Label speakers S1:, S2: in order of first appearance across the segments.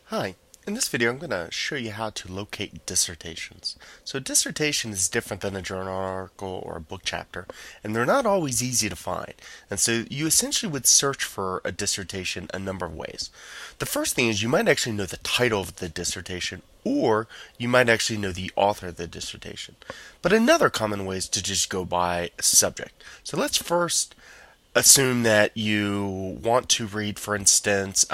S1: Hi, in this video I'm going to show you how to locate dissertations. So a dissertation is different than a journal article or a book chapter, and they're not always easy to find. And so you essentially would search for a dissertation a number of ways. The first thing is you might actually know the title of the dissertation, or you might actually know the author of the dissertation. But another common way is to just go by a subject. So let's first assume that you want to read, for instance,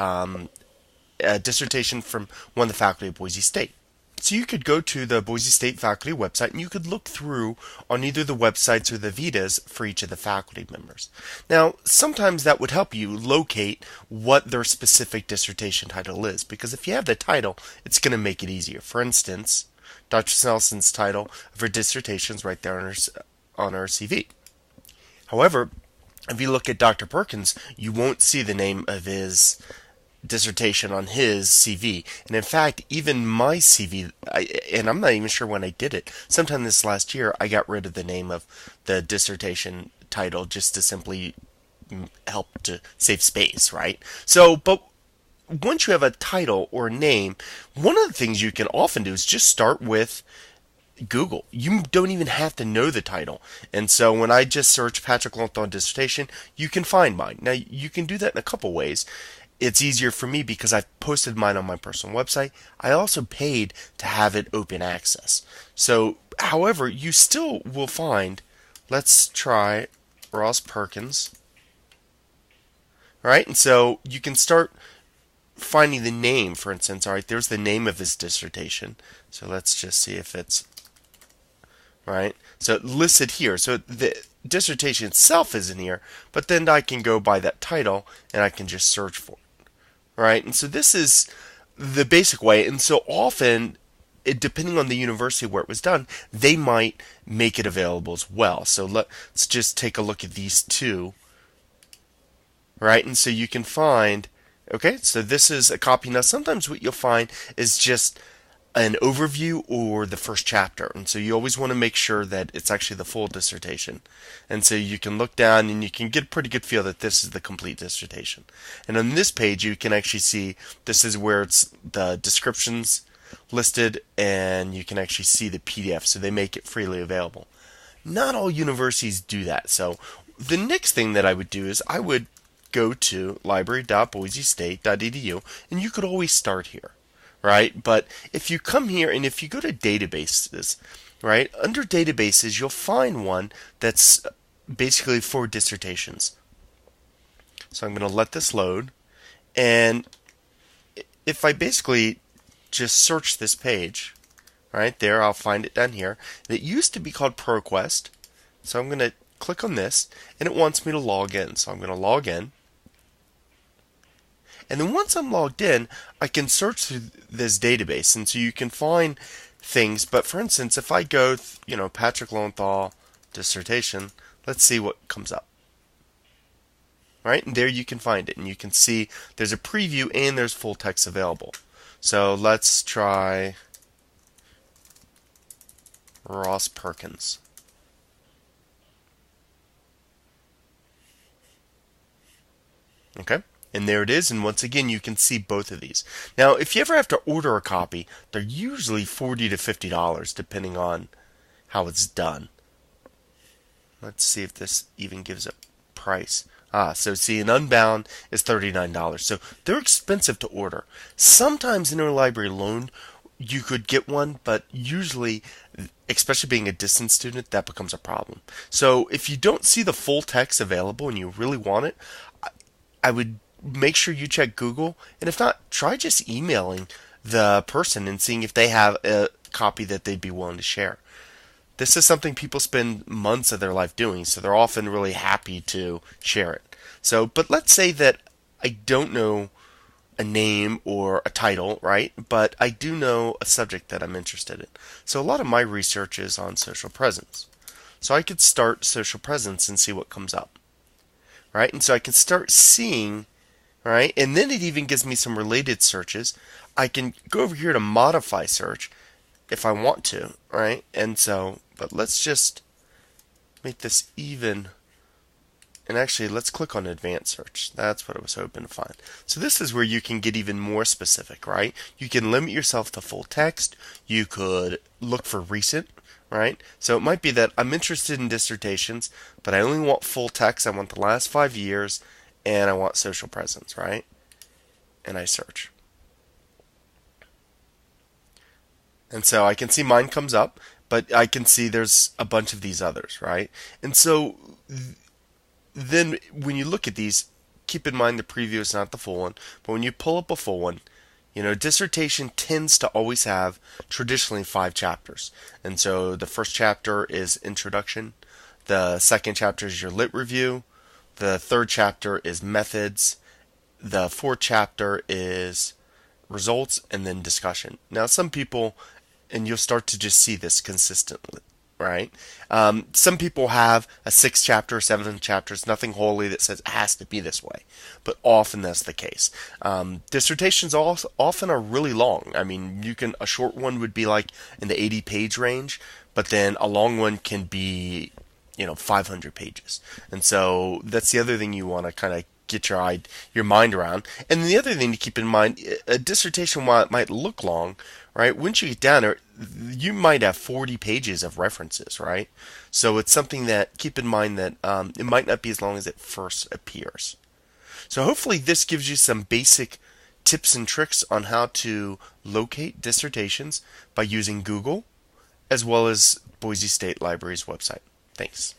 S1: a dissertation from one of the faculty at Boise State. So you could go to the Boise State faculty website and you could look through on either the websites or the vitas for each of the faculty members. Now, sometimes that would help you locate what their specific dissertation title is, because if you have the title, it's going to make it easier. For instance, Dr. Nelson's title of her dissertation is right there on her CV. However, if you look at Dr. Perkins, you won't see the name of his dissertation on his CV. And in fact, even my CV, and I'm not even sure when I did it, sometime this last year, I got rid of the name of the dissertation title just to simply help to save space, right? So, but once you have a title or a name, one of the things you can often do is just start with Google. You don't even have to know the title. And so when I just search Patrick Lowenthal dissertation, you can find mine. Now, you can do that in a couple ways. It's easier for me because I've posted mine on my personal website. I also paid to have it open access. So, however, you still will find, let's try Ross Perkins, right? And so you can start finding the name, for instance. All right, there's the name of his dissertation. So let's just see if it's right. So listed here. So the dissertation itself isn't here, but then I can go by that title and I can just search for it. Right? And so this is the basic way. And so often, depending on the university where it was done, they might make it available as well. So let's just take a look at these two. Right? And so you can find, okay, so this is a copy. Now, sometimes what you'll find is just an overview or the first chapter. And so you always want to make sure that it's actually the full dissertation. And so you can look down and you can get a pretty good feel that this is the complete dissertation. And on this page, you can actually see this is where it's the descriptions listed and you can actually see the PDF. So they make it freely available. Not all universities do that. So the next thing that I would do is I would go to library.boisestate.edu and you could always start here. Right? But if you come here and if you go to databases, right, under databases, you'll find one that's basically for dissertations. So I'm going to let this load. And if I basically just search this page, right there, I'll find it down here. It used to be called ProQuest. So I'm going to click on this and it wants me to log in. So I'm going to log in. And then once I'm logged in, I can search through this database. And so you can find things. But for instance, if I go, Patrick Lowenthal dissertation, let's see what comes up. Right? And there you can find it. And you can see there's a preview and there's full text available. So let's try Ross Perkins. Okay? And there it is, and once again, you can see both of these. Now, if you ever have to order a copy, they're usually $40 to $50, depending on how it's done. Let's see if this even gives a price. So see, an Unbound is $39. So they're expensive to order. Sometimes in interlibrary loan, you could get one, but usually, especially being a distance student, that becomes a problem. So if you don't see the full text available and you really want it, I would make sure you check Google, and if not, try just emailing the person and seeing if they have a copy that they'd be willing to share. This is something people spend months of their life doing, so they're often really happy to share it. So, but let's say that I don't know a name or a title, right? But I do know a subject that I'm interested in. So a lot of my research is on social presence. So I could start social presence and see what comes up. Right? And so I can start seeing, right? And then it even gives me some related searches. I can go over here to modify search if I want to, right? And so, but let's just make this even And actually, let's click on advanced search. That's what I was hoping to find. So this is where you can get even more specific, right? You can limit yourself to full text. You could look for recent, right? So it might be that I'm interested in dissertations, but I only want full text. I want the last 5 years, and I want social presence, right? And I search. And so I can see mine comes up, but I can see there's a bunch of these others, right? And so then when you look at these, keep in mind the preview is not the full one, but when you pull up a full one, dissertation tends to always have traditionally 5 chapters. And so the first chapter is introduction, the second chapter is your lit review, the third chapter is methods, the fourth chapter is results, and then discussion. Now, some people, and you'll start to just see this consistently, right? Some people have a 6 chapter, 7 chapters, nothing holy that says it has to be this way, but often that's the case. Dissertations also often are really long. I mean, a short one would be like in the 80-page range, but then a long one can be 500 pages. And so that's the other thing you want to kind of get your mind around. And the other thing to keep in mind, a dissertation, while it might look long, right, once you get down there, you might have 40 pages of references, right? So it's something that keep in mind that it might not be as long as it first appears. So hopefully this gives you some basic tips and tricks on how to locate dissertations by using Google as well as Boise State Library's website. Thanks.